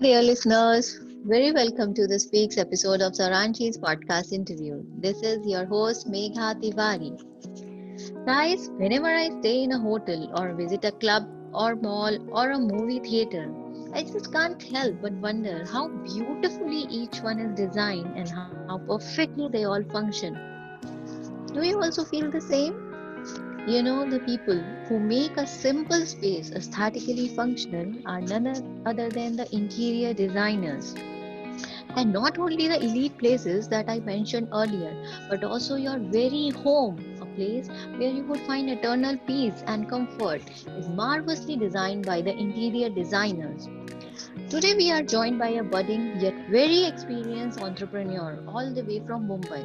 Dear listeners, very welcome to this week's episode of Saranchi's podcast interview. This is your host Megha Tiwari. Guys, whenever I stay in a hotel or visit a club or mall or a movie theater, I just can't help but wonder how beautifully each one is designed and how perfectly they all function. Do you also feel the same? The people who make a simple space aesthetically functional are none other than the interior designers. And not only the elite places that I mentioned earlier, but also your very home, a place where you would find eternal peace and comfort, is marvelously designed by the interior designers. Today, we are joined by a budding yet very experienced entrepreneur all the way from Mumbai.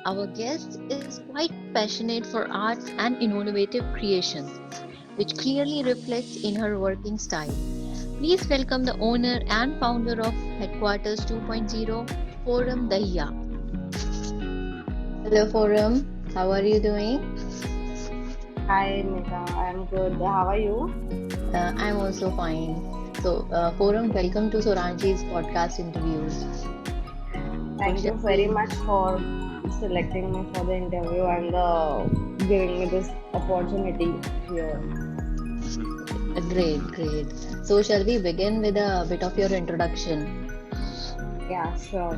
Our guest is quite passionate for arts and innovative creations, which clearly reflects in her working style. Please welcome the owner and founder of Headquarters 2.0, Forum Dahiya. Hello, Forum. How are you doing? Hi, Mega. I'm good. How are you? I'm also fine. Forum, welcome to Soranji's podcast interviews. So, Thank shall you very we? much for selecting me for the interview and giving me this opportunity here. Great. So, shall we begin with a bit of your introduction? Yeah, sure.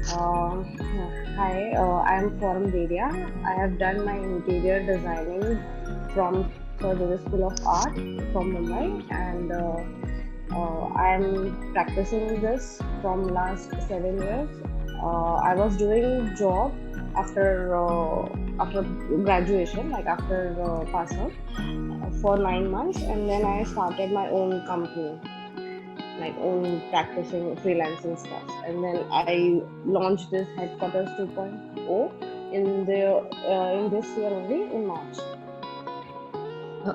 Hi, I'm Forum Dedia. I have done my interior designing from Sir Joseph School of Art from Mumbai, and I'm practicing this from last 7 years. I was doing job after after graduation, like after pass out, for 9 months, and then I started my own company, like own practicing freelancing stuff, and then I launched this Headquarters 2.0 in this year only in March.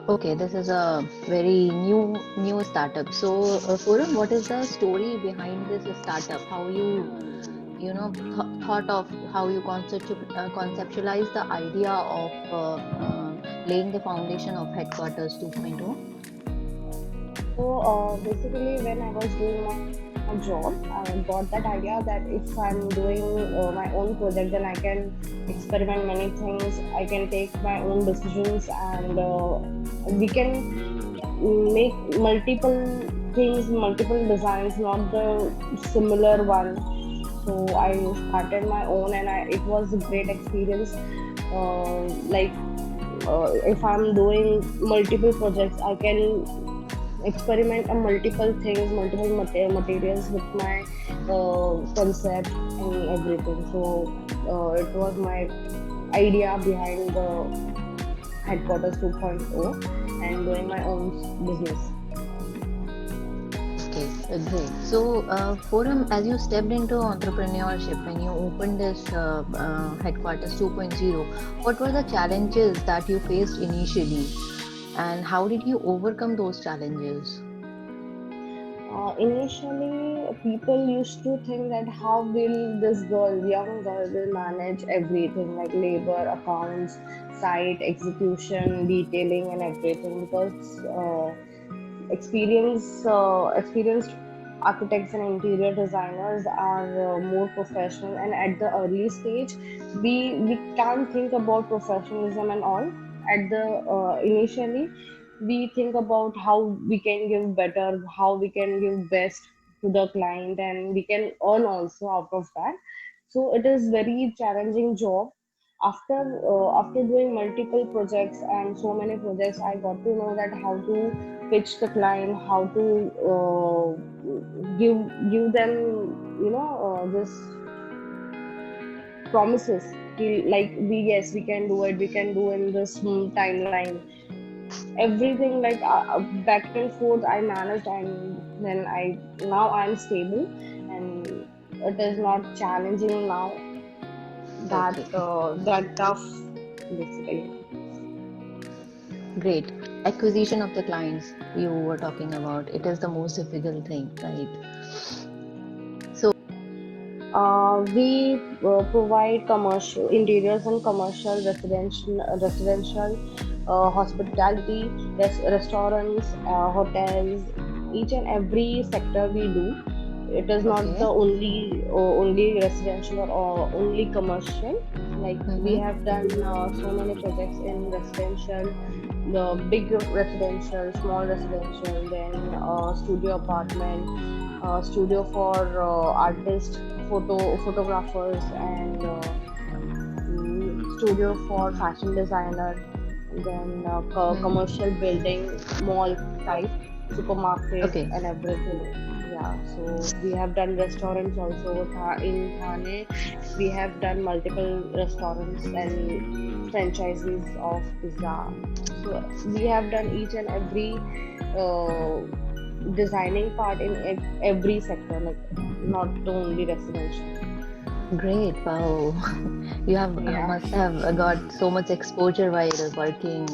Okay, this is a very new startup. So, Forum, what is the story behind this startup? How thought of how you conceptualize the idea of laying the foundation of Headquarters 2.0? So basically, when I was doing my job, I got that idea that if I'm doing my own project, then I can experiment many things. I can take my own decisions, and we can make multiple things, multiple designs, not the similar one. So I started my own, and it was a great experience. Like if I'm doing multiple projects, I can experiment on multiple things, multiple materials with my concept and everything. So it was my idea behind the Headquarters 2.0 and doing my own business. Okay, great. So, Forum, as you stepped into entrepreneurship when you opened this Headquarters 2.0, what were the challenges that you faced initially, and how did you overcome those challenges? Initially, people used to think that how will this girl, young girl, will manage everything like labor, accounts, site, execution, detailing, and everything because experienced architects and interior designers are more professional, and at the early stage we can think about professionalism and all. At the initially we think about how we can give better, how we can give best to the client, and we can earn also out of that. So it is very challenging job. After doing multiple projects and so many projects, I got to know that how to pitch the client, how to give them, this promises. Like we, yes, we can do it, we can do in this timeline, everything, like back and forth I managed, and then I now I'm stable, and it is not challenging now, Okay, that tough basically. great. Acquisition of the clients you were talking about, it is the most difficult thing, right? So, We provide commercial interiors and commercial residential, hospitality, restaurants, hotels, each and every sector we do. it is not the Okay. only residential or only commercial. Like we Mm-hmm. have done so many projects in residential, the big residential, small residential, then studio apartment, studio for artists, photographers, and studio for fashion designer, then commercial building, mall type, supermarket, Okay. and everything. Yeah, so we have done restaurants also. In Thane, we have done multiple restaurants and franchises of pizza. So we have done each and every uh, designing part in every sector, like not only residential. Great. Wow. You have Yeah, must have got so much exposure while working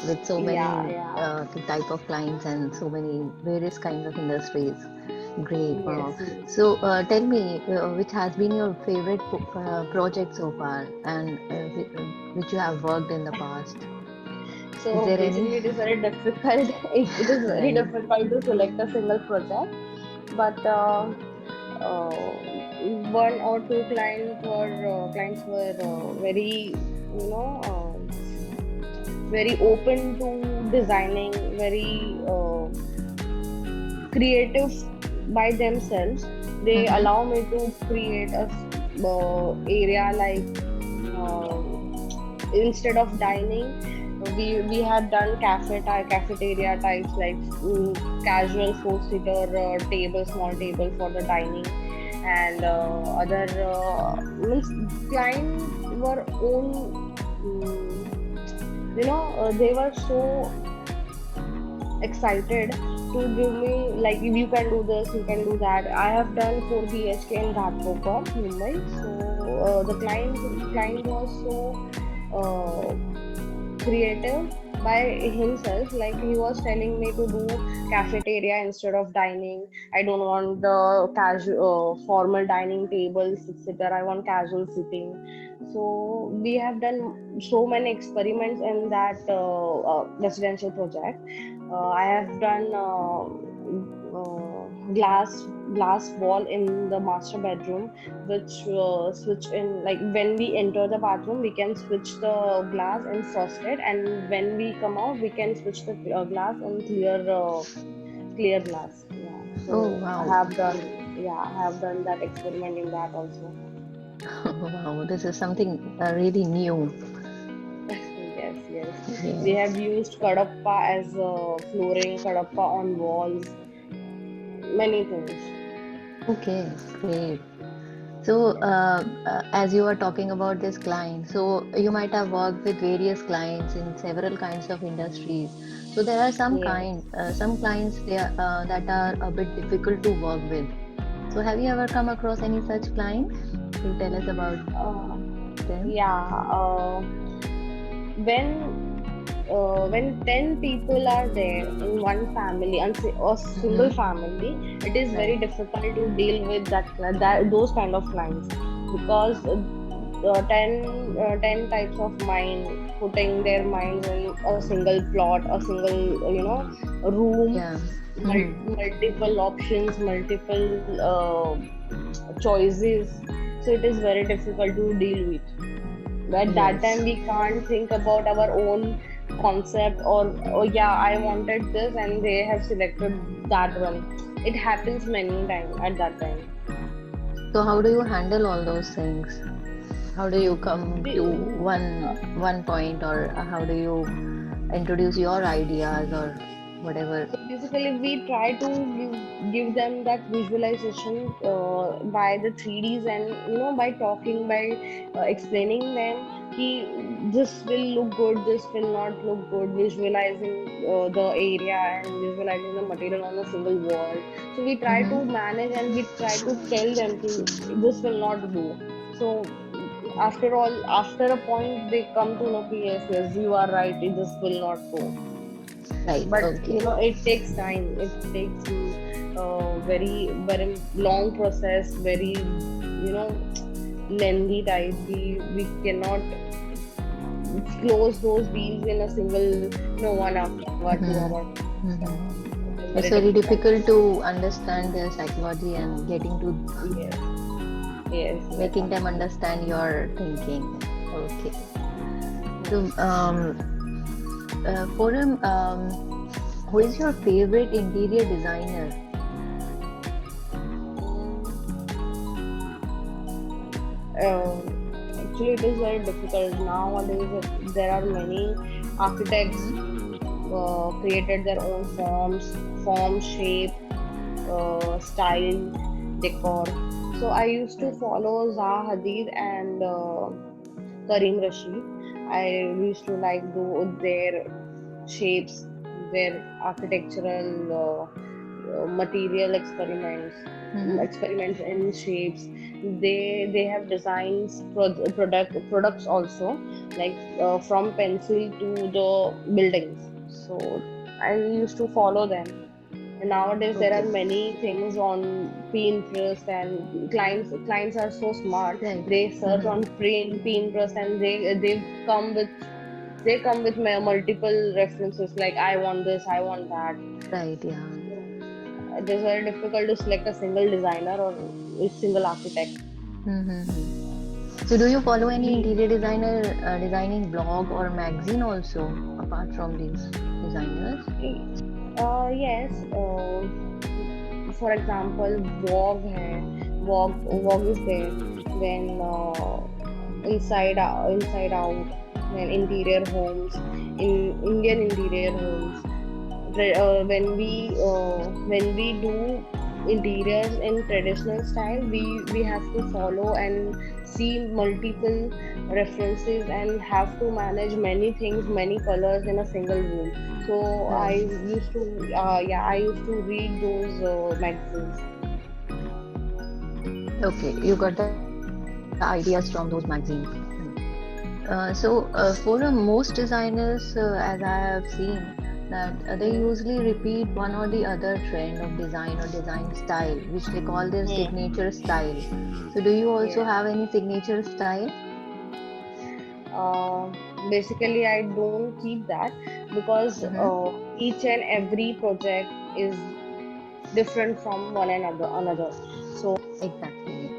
with so yeah, many yeah. type of clients and so many various kinds of industries. Great. Yes, Wow. yes. So tell me, which has been your favorite project so far, and which you have worked in the past? Is So there any? basically, it is very difficult. It is very Right. difficult to select a single project, but one or two clients were very, you know, very open to designing, very creative by themselves. They Mm-hmm. allow me to create a area like. um Instead of dining, we had done cafeteria types, like casual four-seater table, small table for the dining, and other means client were own, um, they were so excited to give me, like, if you can do this, you can do that. I have done 4 BHK in Ghatkopar, Mumbai. So the client was so uh, creative by himself. Like, he was telling me to do cafeteria instead of dining. I don't want the casual formal dining table sitter. I want casual sitting. So we have done so many experiments in that residential project. I have done glass wall in the master bedroom, which switch in, like, when we enter the bathroom we can switch the glass in frosted, and when we come out we can switch the glass in clear glass. Yeah, Oh so I wow. have done, yeah, I have done that experiment in that also. Wow. This is something really new. Yes, yes. We Yes. have used kadappa as flooring, kadappa on walls, many things. Okay. Great. So, as you were talking about this client, so you might have worked with various clients in several kinds of industries. So there are Yes. some clients there that are a bit difficult to work with. So have you ever come across any such clients? Could you tell us about Uh, them? yeah. When when 10 people are there in one family, and a single Mm-hmm. family, it is very Right. difficult to deal with that those kind of clients, because 10 types of mind, putting their minds in a single plot, a single room, Yeah. Mm-hmm. multiple options, multiple choices. So it is very difficult to deal with. At that Yes. time we can't think about our own concept, or, oh yeah, I wanted this and they have selected that one. It happens many times at that time. So how do you handle all those things? How do you come to We- one point, or how do you introduce your ideas or whatever? So basically, we try to give them that visualization by the 3Ds, and by talking, by explaining them. This will look good, this will not look good. Visualizing the area and visualizing the material on a single wall. So we try to Mm-hmm. manage, and we try to tell them ki, this will not do. So after all, after a point, they come to know ki, yes, yes, you are right. This will not go. Right. But Okay. it takes time. It takes very very long process, very lengthy type. We cannot close those deals in a single 1 hour, 2 hour. Mm-hmm. Mm-hmm. It is It's very very difficult. difficult to understand their psychology and getting to Yes, yes, yes, making them absolutely. understand your thinking. Okay. So, Hmm. Forum, who is your favorite interior designer? Mm, uh, Actually, it is very difficult nowadays. There are many architects Mm-hmm. created their own form, shape, style, decor. So I used to Right. follow Zaha Hadid and Karim Rashid. I used to like do their shapes, their architectural material Mm-hmm. experiments in shapes. They have designs products also, like from pencil to the buildings. So I used to follow them. And nowadays there Okay. are many things on Pinterest, and clients are so smart. Right. They search on Mm-hmm. Pinterest, and they come with multiple references, like I want this, I want that. Right. Yeah. It is very difficult to select a single designer or a single architect. Mm-hmm. So, do you follow any We, interior designer designing blog or magazine also, apart from these designers? yes, for example, Vogue is there. Then Inside Out, then Interior Homes, in Indian Interior Homes. When we do interiors in traditional style, we have to follow and see multiple references and have to manage many things, many colors in a single room. So I Right. used to I used to read those magazines. Okay, you got the ideas from those magazines. For most designers, as I have seen, that they Hmm. usually repeat one or the other trend of design or design style, which they call their Hmm. signature style. So, do you also Yes. have any signature style? Uh, Basically, I don't keep that because Mm-hmm. each and every project is different from another. So Exactly.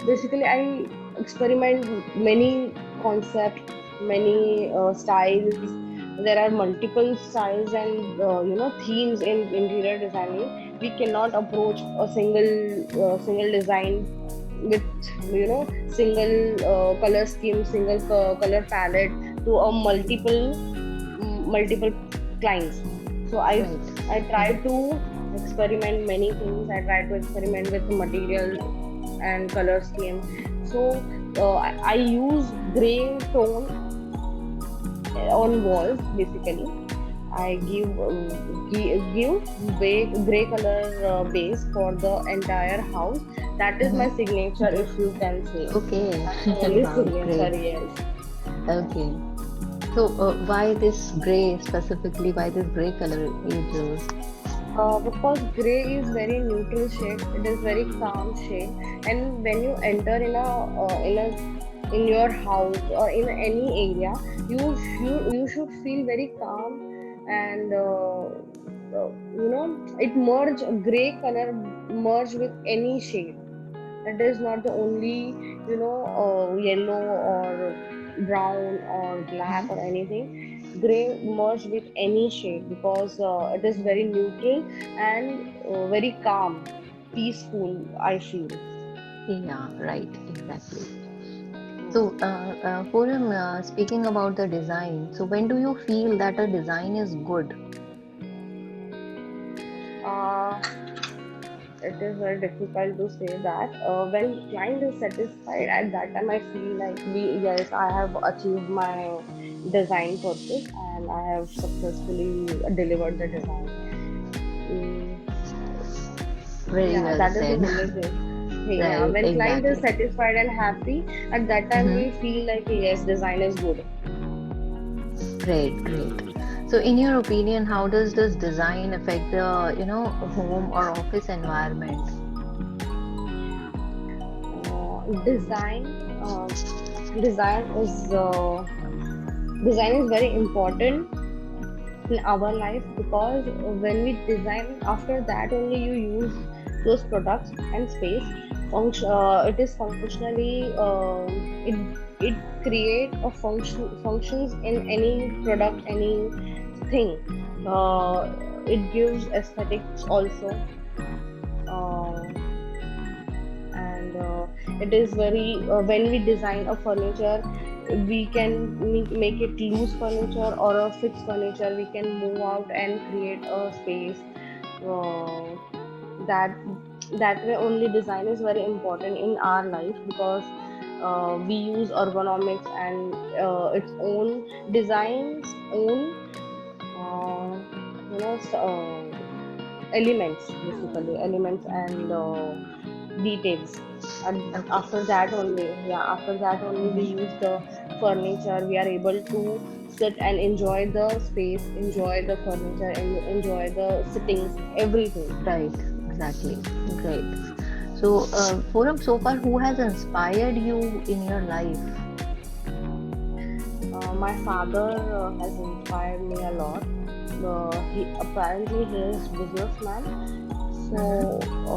basically, I experiment many concepts, many styles. There are multiple styles and themes in interior designing. We cannot approach a single design with single color scheme, single color palette to a multiple clients. So Right. I try Mm-hmm. to experiment many things. I try to experiment with material and color scheme. So I use gray tone on walls basically. I give gray color base for the entire house. That is my Mm-hmm. signature, if you can say. Okay. That's the only Wow, signature, great. yes. Okay. So, why this gray specifically? Why this gray color you chose? Because gray is very neutral shade. It is very calm shade, and when you enter in your house or in any area, you should feel very calm, and it gray color merge with any shade. It is not the only yellow or brown or black or Mm-hmm. anything. Gray merge with any shade because it is very neutral and very calm, peaceful, I feel. Yeah, right, exactly. Hmm. So, Forum, speaking about the design, so when do you feel that a design is good? Uh, it is very difficult to say that. When client is satisfied, at that time I feel like yes, I have achieved my design purpose and I have successfully delivered the design. Mm, Very yeah, well that is the said. only thing. Yeah, Right, when client is exactly. satisfied and happy, at that time we Mm-hmm. feel like yes, design is good. Great, great. So, in your opinion, how does this design affect the, home or office environment? Uh, design, uh, design is design is very important in our life, because when we design, after that only you use those products and space. It is functionally, it create a functions in any product, any thing. It gives aesthetics also. Uh, and uh, it is very, when we design a furniture, we can make it loose furniture or a fixed furniture. We can move out and create a space, uh, that that way only. Design is very important in our life, because we use ergonomics and its own designs own, uh, elements, basically elements and details. And Okay. after that only, yeah, after that only we use Mhm. the furniture. We are able to sit and enjoy the space, enjoy the furniture, and enjoy the sittings, everything. Right, exactly. Great. So, Forum, so far, who has inspired you in your life? My father has inspired me a lot. He apparently he is businessman, so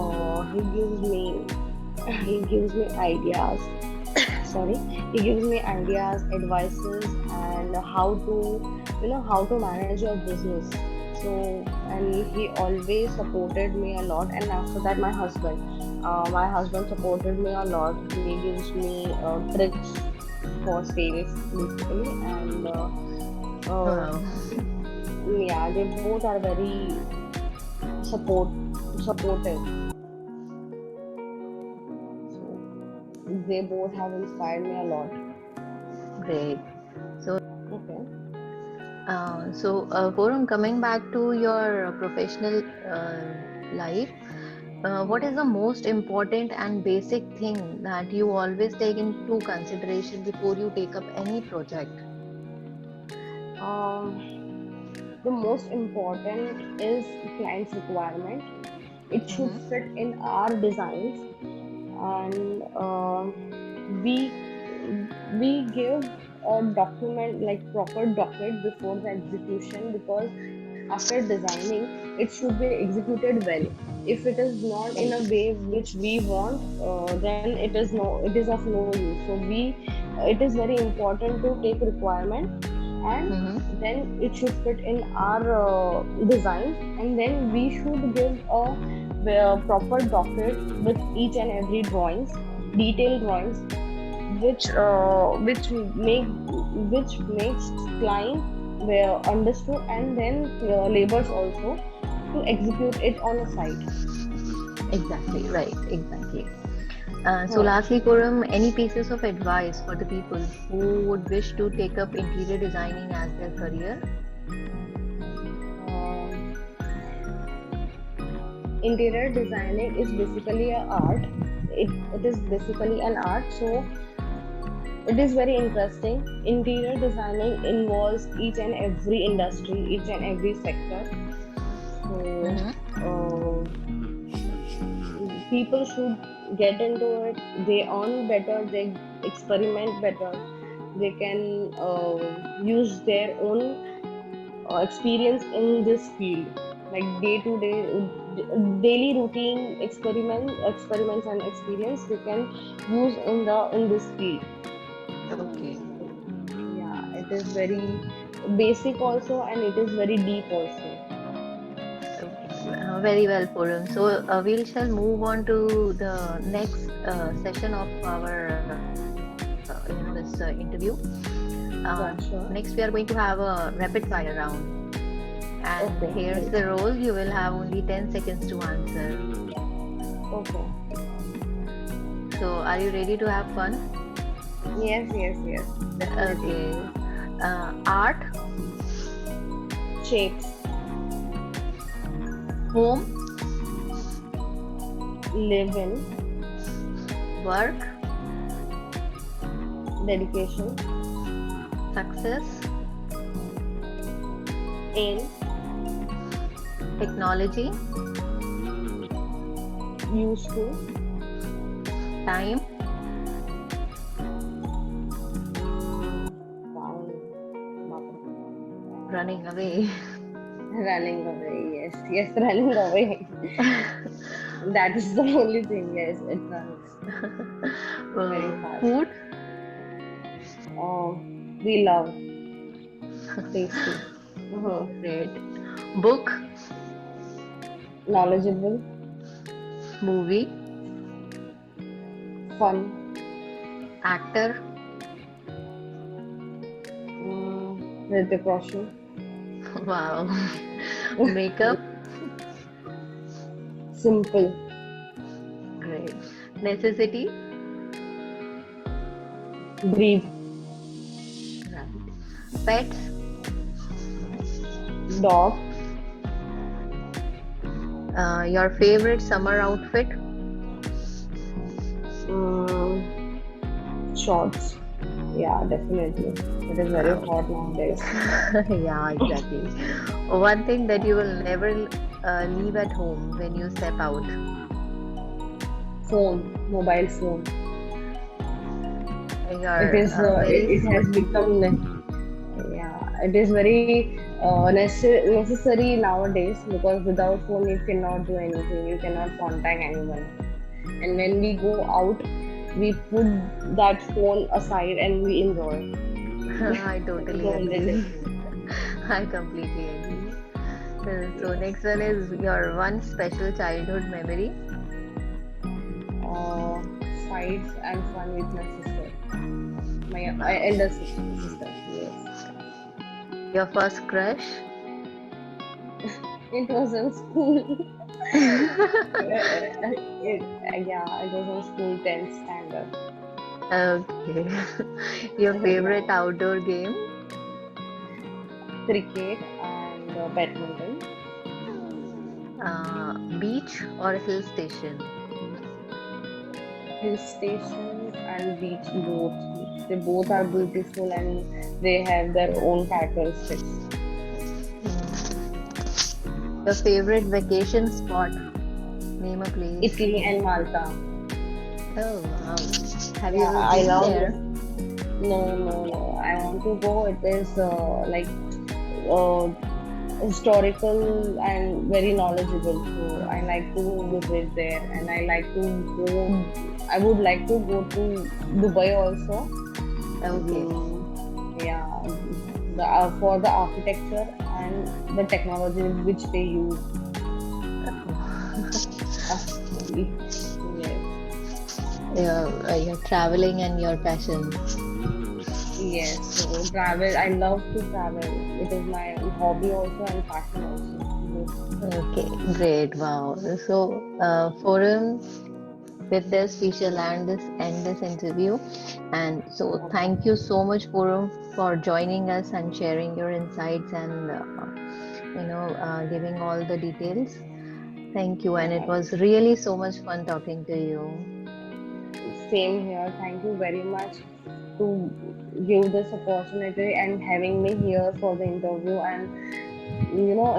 Mm-hmm. he gives me ideas. Sorry, he gives me ideas, advices, and how to, how to manage your business. So, and he always supported me a lot. And after that, my husband supported me a lot. He gives me tricks for sales, basically. And uh, Wow. yeah, they both are very support supportive. So they both have inspired me a lot. Great. So, Okay. Forum, coming back to your professional life, what is Mhm. the most important and basic thing that you always take into consideration before you take up any project? Um, the most important is client's requirement. It should Mm-hmm. fit in our designs. And we we give a document, like proper docket before the execution, because after designing it should be executed well. If it is not in a way Right. which we want, then it is of no use. So we it is very important to take requirement, and Mm-hmm. then it should fit in our designs. And then we should give a proper docket with each and every drawings, detailed drawings, which makes client understood, and then labors also, to execute it on a site. Exactly, right, exactly. So Huh. lastly, Forum, any pieces of advice for the people who would wish to take up interior designing as their career? Um, Interior designing is basically a art. It is basically an art. So it is very interesting. Interior designing involves each and every industry, each and every sector. So Mm-hmm. uh, people should get into it. They earn better, they experiment better, they can use their own experience in this field, like day to day, daily routine experiments and experience they can use in this field. Okay. Yeah, it is very basic also, and it is very deep also. Okay. Very well, Forum. So we shall move on to the next session of our, this interview. Yeah, Next, we are sure. going to have a rapid fire round. And Okay, here's great. the rule: you will have only 10 seconds to answer. Okay. So, are you ready to have fun? Yes, yes, yes, definitely. Okay. Art, Shapes. home, Live in. work, Dedication. success, Aim. technology, Used to. time, Down. Bapre. running away. Running away, yes, yes, running away. That is the only thing, yes, it runs very fast. Food? Oh, we love tasty. Great. Book? Knowledgeable, Movie? fun, Actor? Hrithik Roshan, Wow. Makeup? simple, Great. Necessity? breathe, Right. Pets? dog, Your favorite summer outfit? shorts. Yeah, definitely. It is very Wow. hot nowadays. Yeah, exactly. One thing that you will never leave at home when you step out. Phone, mobile phone. It Your is. very It has become. Yeah, it is very necessary nowadays because without phone you cannot do anything. You cannot contact anyone. And when we go out, we put that phone aside and we enjoy. I totally Don't agree really. with you. I completely agree. So Yes. next one is your one special childhood memory. Uh, Fights and fun with my sister, my Wow. elder sister. Yes. Your first crush. It was in school. Yeah, it was in school 10th standard. Okay. Your favorite Yeah, outdoor game. cricket and badminton. Beach or hill station. Hill station and beach both. They both are beautiful and they have their own characteristics. Mm. Your favorite vacation spot. Name a place. Italy and Malta. Oh wow. Have you Yeah, ever I been love. there? No, no, no. I want to go. It is like uh, historical and very knowledgeable. So I like to visit there, and I like to go. I would like to go to Dubai also. Okay. Yeah, for the architecture and the technology which they use. Yes, Your traveling and your passion. yes. So travel. I love to travel. It is my hobby also and passion also. Okay, great. Wow. So, Forum, with this, we shall end this interview. And so, Okay. thank you so much, Forum, for joining us and sharing your insights and giving all the details. Thank you, and it Uh, was really so much fun talking to you. Same here. Thank you very much to give this opportunity and having me here for the interview. And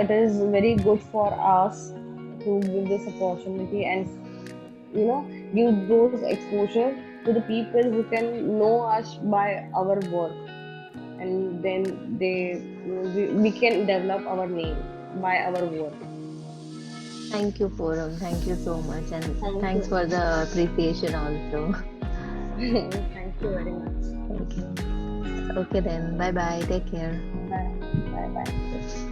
it is very good for us to give this opportunity and give those exposure to the people who can know us by our work, and then we can develop our name by our work. Thank you, Forum. Thank you so much, and Thank thanks you. for the appreciation also. Thank you very much. Thank you. Okay, then. Bye bye. Take care. Bye bye. Bye.